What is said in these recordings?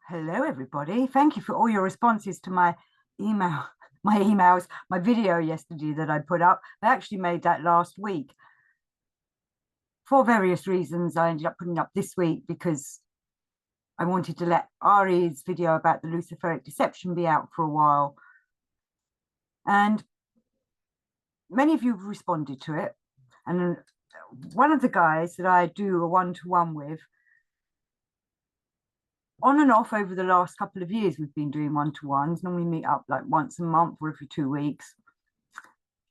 Hello, everybody. Thank you for all your responses to my email, my video yesterday that I put up. I actually made that last week. For various reasons, I ended up putting up this week because I wanted to let Ari's video about the Luciferic deception be out for a while. And many of you have responded to it. And one of the guys that I do a one-to-one with, on and off over the last couple of years, we've been doing one-to-ones, normally meet up like once a month or every 2 weeks.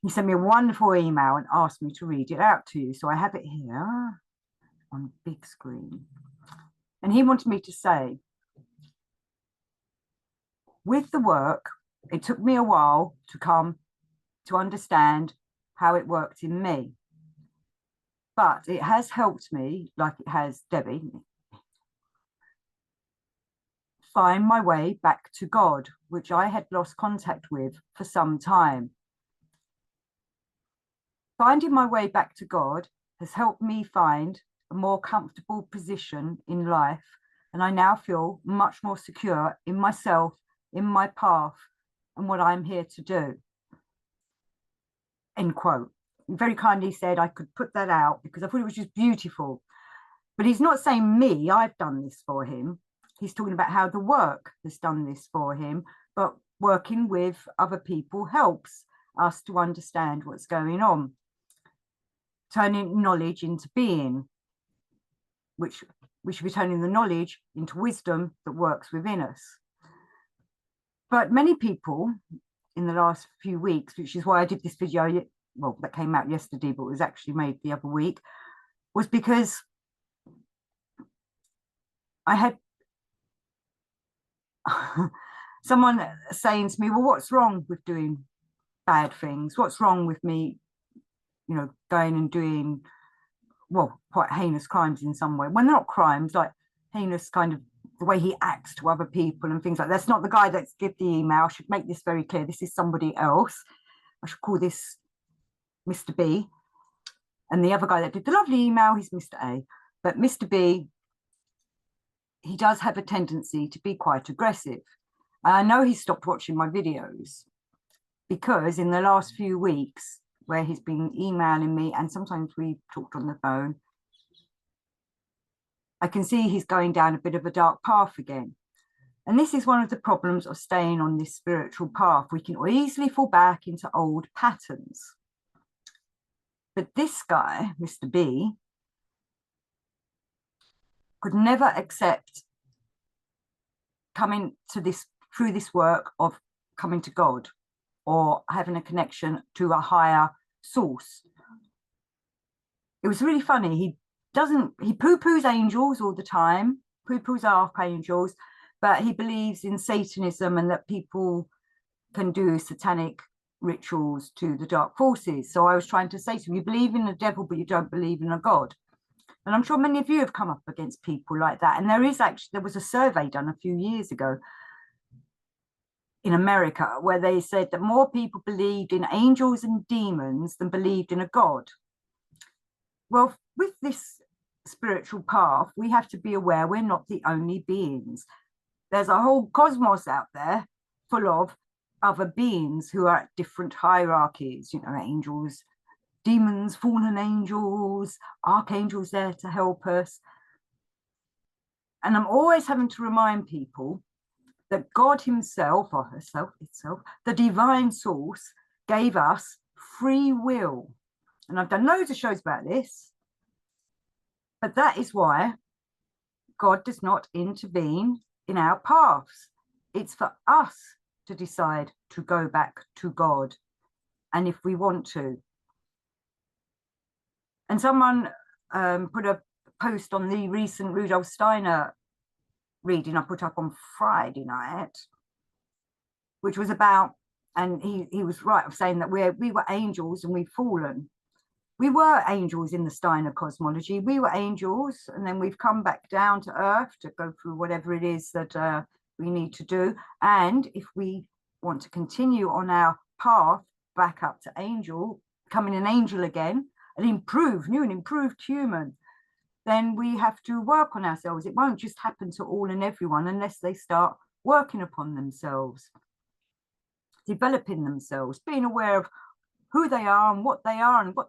He sent me a wonderful email and asked me to read it out to you. So I have it here on big screen. And he wanted me to say, with the work, it took me a while to come to understand how it worked in me. But it has helped me, like it has Debbie, find my way back to God, which I had lost contact with for some time. Finding my way back to God has helped me find a more comfortable position in life, and I now feel much more secure in myself, in my path, and what I'm here to do. End quote. He very kindly said I could put that out because I thought it was just beautiful. But he's not saying me, I've done this for him. He's talking about how the work has done this for him, but working with other people helps us to understand what's going on. Turning knowledge into being, which we should be turning the knowledge into wisdom that works within us. But many people in the last few weeks, which is why I did this video, well, that came out yesterday, but was actually made the other week, was because I had someone saying to me, well, what's wrong with doing bad things? What's wrong with me, going and doing, well, quite heinous crimes in some way? When they're not crimes, like heinous kind of the way he acts to other people and things like that. That's not the guy that's give the email. I should make this very clear. This is somebody else. I should call this Mr. B. And the other guy that did the lovely email, he's Mr. A. But Mr. B, he does have a tendency to be quite aggressive. And I know he stopped watching my videos because in the last few weeks where he's been emailing me and sometimes we talked on the phone, I can see he's going down a bit of a dark path again. And this is one of the problems of staying on this spiritual path. We can easily fall back into old patterns. But this guy, Mr. B, could never accept coming to this through this work of coming to God or having a connection to a higher source. It was really funny. He poo-poos angels all the time, poo-poos archangels, but he believes in Satanism and that people can do satanic rituals to the dark forces. So I was trying to say to him, you believe in the devil, but you don't believe in a God. And I'm sure many of you have come up against people like that. And there was a survey done a few years ago in America where they said that more people believed in angels and demons than believed in a God. Well, with this spiritual path, we have to be aware we're not the only beings. There's a whole cosmos out there full of other beings who are at different hierarchies, angels, demons, fallen angels, archangels there to help us. And I'm always having to remind people that God himself or herself, itself, the divine source, gave us free will. And I've done loads of shows about this. But that is why God does not intervene in our paths. It's for us to decide to go back to God, and if we want to. And someone put a post on the recent Rudolf Steiner reading I put up on Friday night, which was about, and he was right of saying that we were angels and we've fallen. We were angels in the Steiner cosmology. We were angels, and then we've come back down to earth to go through whatever it is that we need to do. And if we want to continue on our path back up to angel, becoming an angel again, new and improved human, then we have to work on ourselves. It won't just happen to all and everyone unless they start working upon themselves, developing themselves, being aware of who they are and what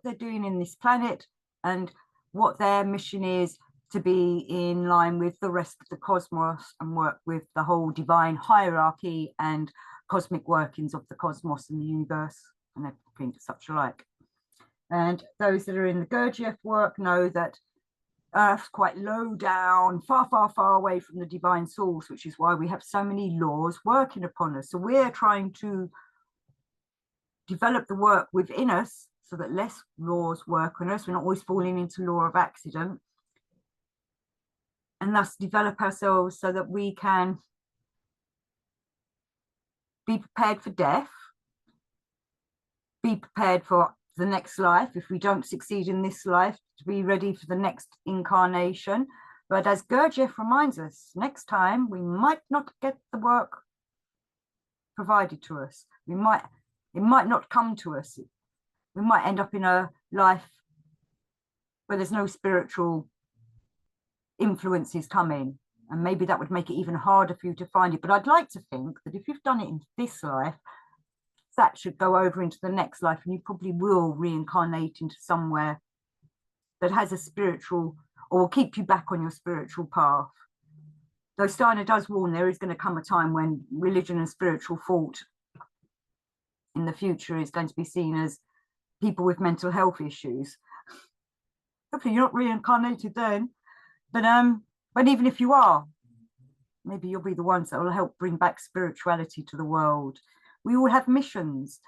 they're doing in this planet, and what their mission is, to be in line with the rest of the cosmos and work with the whole divine hierarchy and cosmic workings of the cosmos and the universe and everything such like. And those that are in the Gurdjieff work know that Earth's quite low down, far, far, far away from the divine source, which is why we have so many laws working upon us. So we're trying to develop the work within us so that less laws work on us. We're not always falling into law of accident, and thus develop ourselves so that we can be prepared for death, be prepared for the next life. If we don't succeed in this life, to be ready for the next incarnation. But as Gurdjieff reminds us, next time we might not get the work provided to us. It might not come to us. We might end up in a life where there's no spiritual influences coming, and maybe that would make it even harder for you to find it. But I'd like to think that if you've done it in this life, that should go over into the next life, and you probably will reincarnate into somewhere that has a spiritual, or will keep you back on your spiritual path. Though Steiner does warn there is going to come a time when religion and spiritual thought in the future is going to be seen as people with mental health issues. Hopefully you're not reincarnated then, but even if you are, maybe you'll be the ones that will help bring back spirituality to the world. We all have missions.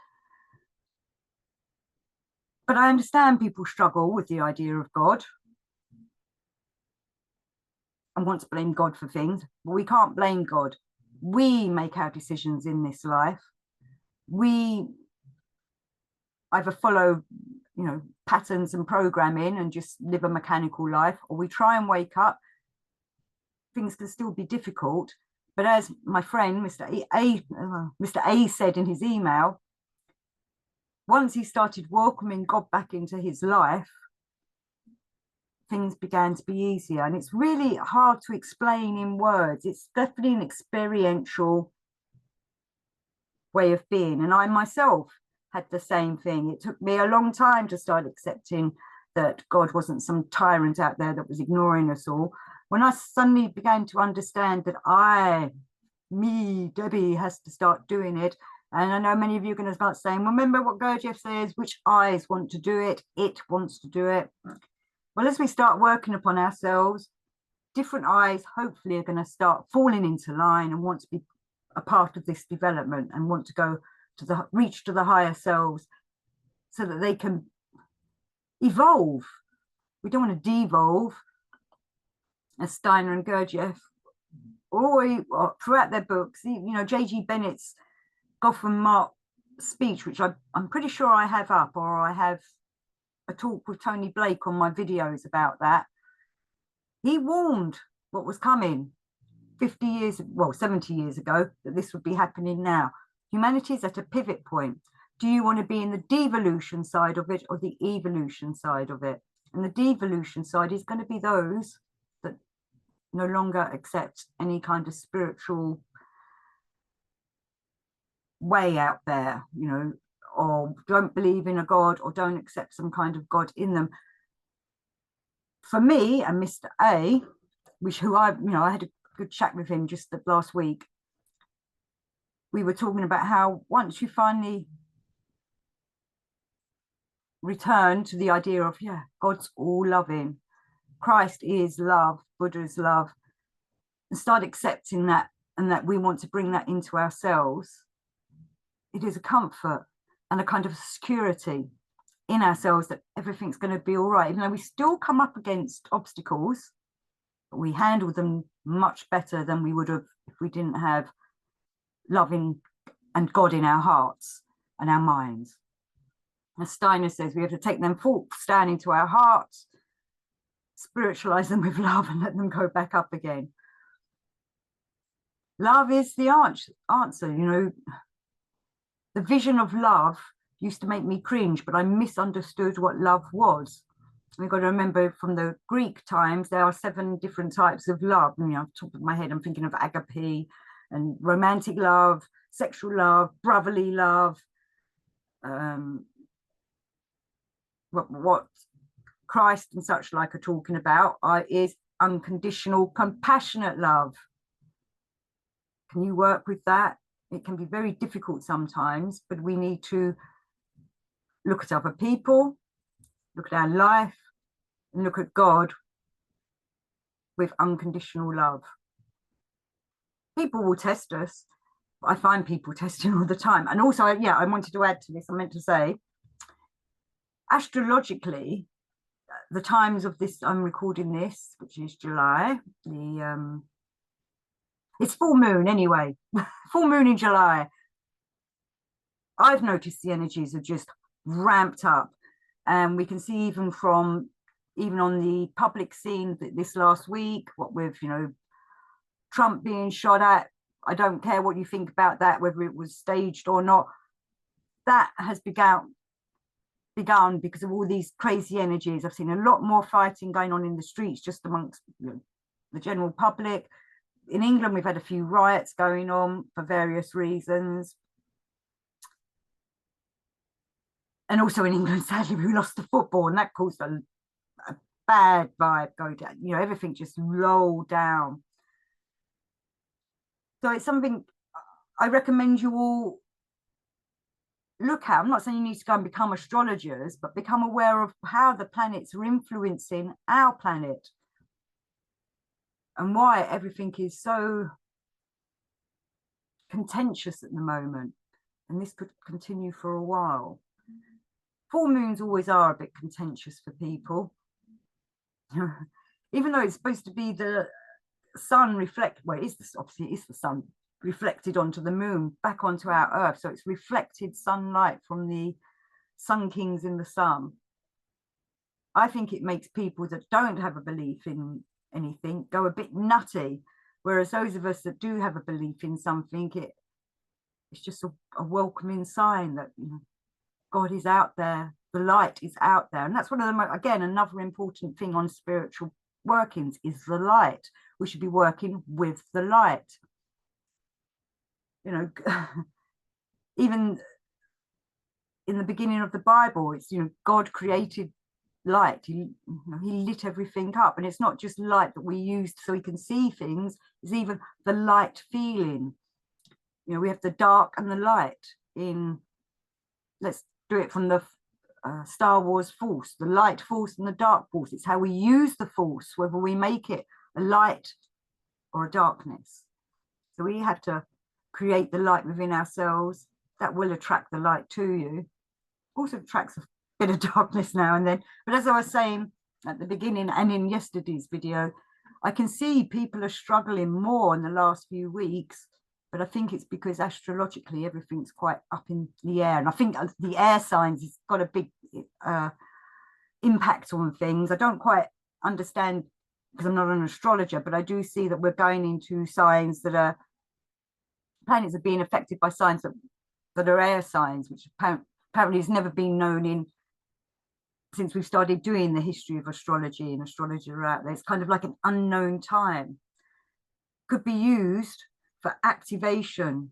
But I understand people struggle with the idea of God and want to blame God for things, but we can't blame God. We make our decisions in this life. We either follow, patterns and programming and just live a mechanical life, or we try and wake up. Things can still be difficult, but as my friend Mr. A said in his email, once he started welcoming God back into his life, things began to be easier. And it's really hard to explain in words. It's definitely an experiential way of being. And I myself had the same thing. It took me a long time to start accepting that God wasn't some tyrant out there that was ignoring us all. When I suddenly began to understand that Debbie, has to start doing it. And I know many of you are going to start saying, remember what Gurdjieff says, which eyes want to do it? It wants to do it. Well, as we start working upon ourselves, different eyes hopefully are going to start falling into line and want to be a part of this development and want to go to reach to the higher selves so that they can evolve. We don't want to devolve, as Steiner and Gurdjieff throughout their books. J.G. Bennett's Gotham Mark speech, which I'm pretty sure I have up, or I have a talk with Tony Blake on my videos about that. He warned what was coming 70 years ago, that this would be happening now. Humanity's at a pivot point. Do you want to be in the devolution side of it or the evolution side of it? And the devolution side is going to be those that no longer accept any kind of spiritual way out there, or don't believe in a God, or don't accept some kind of God in them. For me and Mr. A, I had a good chat with him just last week. We were talking about how once you finally return to the idea of, God's all loving, Christ is love, Buddha's love, and start accepting that, and that we want to bring that into ourselves, it is a comfort and a kind of security in ourselves that everything's going to be all right. Even though we still come up against obstacles, but we handle them much better than we would have if we didn't have loving and God in our hearts and our minds. As Steiner says, we have to take them thoughts down into our hearts, spiritualize them with love, and let them go back up again. Love is the answer. The vision of love used to make me cringe, but I misunderstood what love was. We've got to remember from the Greek times, there are 7 different types of love. You know, off the top of my head, I'm thinking of agape and romantic love, sexual love, brotherly love. What Christ and such like are talking about is unconditional, compassionate love. Can you work with that? It can be very difficult sometimes, but we need to look at other people, look at our life, and look at God with unconditional love. People will test us. I find people testing all the time. And also, yeah, I wanted to add to this. I meant to say, astrologically, the times of this, I'm recording this, which is July, it's full moon anyway, full moon in July. I've noticed the energies are just ramped up, and we can see even on the public scene this last week, what with, you know, Trump being shot at. I don't care what you think about that, whether it was staged or not. That has begun because of all these crazy energies. I've seen a lot more fighting going on in the streets just amongst, you know, the general public. In England, we've had a few riots going on for various reasons. And also in England, sadly, we lost the football, and that caused a bad vibe go down. You know, everything just rolled down. So it's something I recommend you all look at. I'm not saying you need to go and become astrologers, but become aware of how the planets are influencing our planet and why everything is so contentious at the moment. And this could continue for a while. Full moons always are a bit contentious for people. Even though it's supposed to be the sun obviously it's the sun reflected onto the moon back onto our earth, so it's reflected sunlight from the sun kings in the sun. I think it makes people that don't have a belief in anything go a bit nutty, whereas those of us that do have a belief in something, it's just a welcoming sign that, you know, God is out there, the light is out there. And that's one of the, again, another important thing on spiritual workings is the light. We should be working with the light. You know, even in the beginning of the Bible, it's, you know, God created light. He lit everything up, and it's not just light that we use so we can see things, it's even the light feeling. You know, we have the dark and the light in, let's do it from the Star Wars Force, the light force and the dark force. It's how we use the force, whether we make it a light or a darkness. So we have to create the light within ourselves. That will attract the light to you. Also attracts a bit of darkness now and then. But as I was saying at the beginning and in yesterday's video, I can see people are struggling more in the last few weeks, but I think it's because astrologically everything's quite up in the air. And I think the air signs has got a big impact on things. I don't quite understand because I'm not an astrologer, but I do see that we're going into signs that are, planets are being affected by signs that are air signs, which apparently has never been known since we've started doing the history of astrology and astrology out there. It's kind of like an unknown time. Could be used for activation,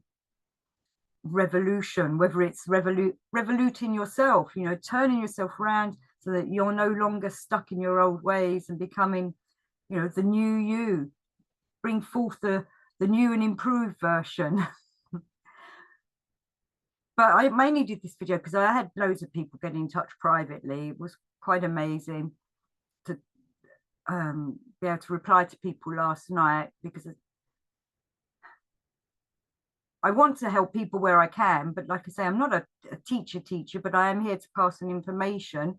revolution, whether it's revoluting yourself, you know, turning yourself around so that you're no longer stuck in your old ways and becoming, you know, the new you. Bring forth the new and improved version. But I mainly did this video because I had loads of people get in touch privately. It was quite amazing to be able to reply to people last night, because I want to help people where I can. But like I say, I'm not a teacher, but I am here to pass on information,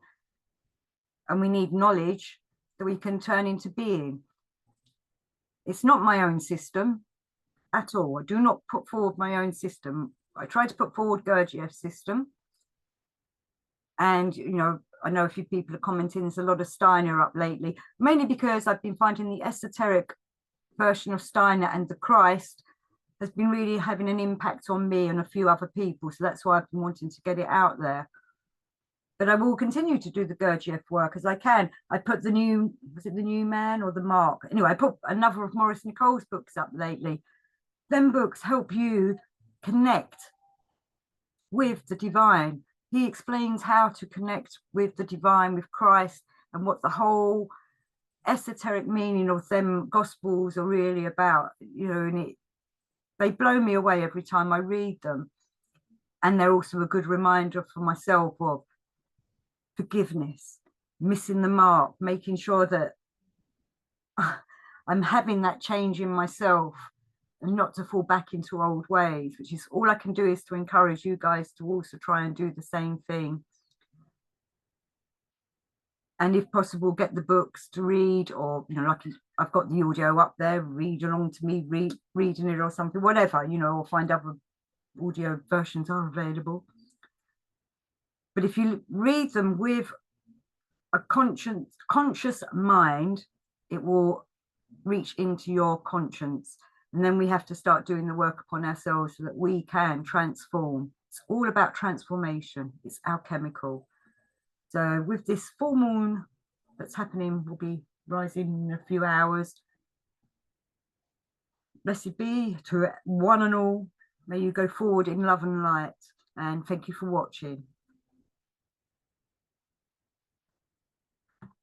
and we need knowledge that we can turn into being. It's not my own system at all. I do not put forward my own system. I try to put forward Gurdjieff's system. And, you know, I know a few people are commenting, there's a lot of Steiner up lately, mainly because I've been finding the esoteric version of Steiner and the Christ has been really having an impact on me and a few other people. So that's why I've been wanting to get it out there. But I will continue to do the Gurdjieff work as I can. I put the new, was it the New Man or the Mark? Anyway, I put another of Maurice Nicole's books up lately. Them books help you connect with the divine. He explains how to connect with the divine, with Christ, and what the whole esoteric meaning of them gospels are really about, you know, and they blow me away every time I read them. And they're also a good reminder for myself of forgiveness, missing the mark, making sure that I'm having that change in myself and not to fall back into old ways, which is all I can do, is to encourage you guys to also try and do the same thing. And if possible, get the books to read, or, you know, like I've got the audio up there, read along to me, reading it or something, whatever, you know, or find other audio versions are available. But if you read them with a conscious mind, it will reach into your conscience. And then we have to start doing the work upon ourselves so that we can transform. It's all about transformation. It's alchemical. So with this full moon that's happening, will be rising in a few hours. Blessed be to one and all. May you go forward in love and light. And thank you for watching.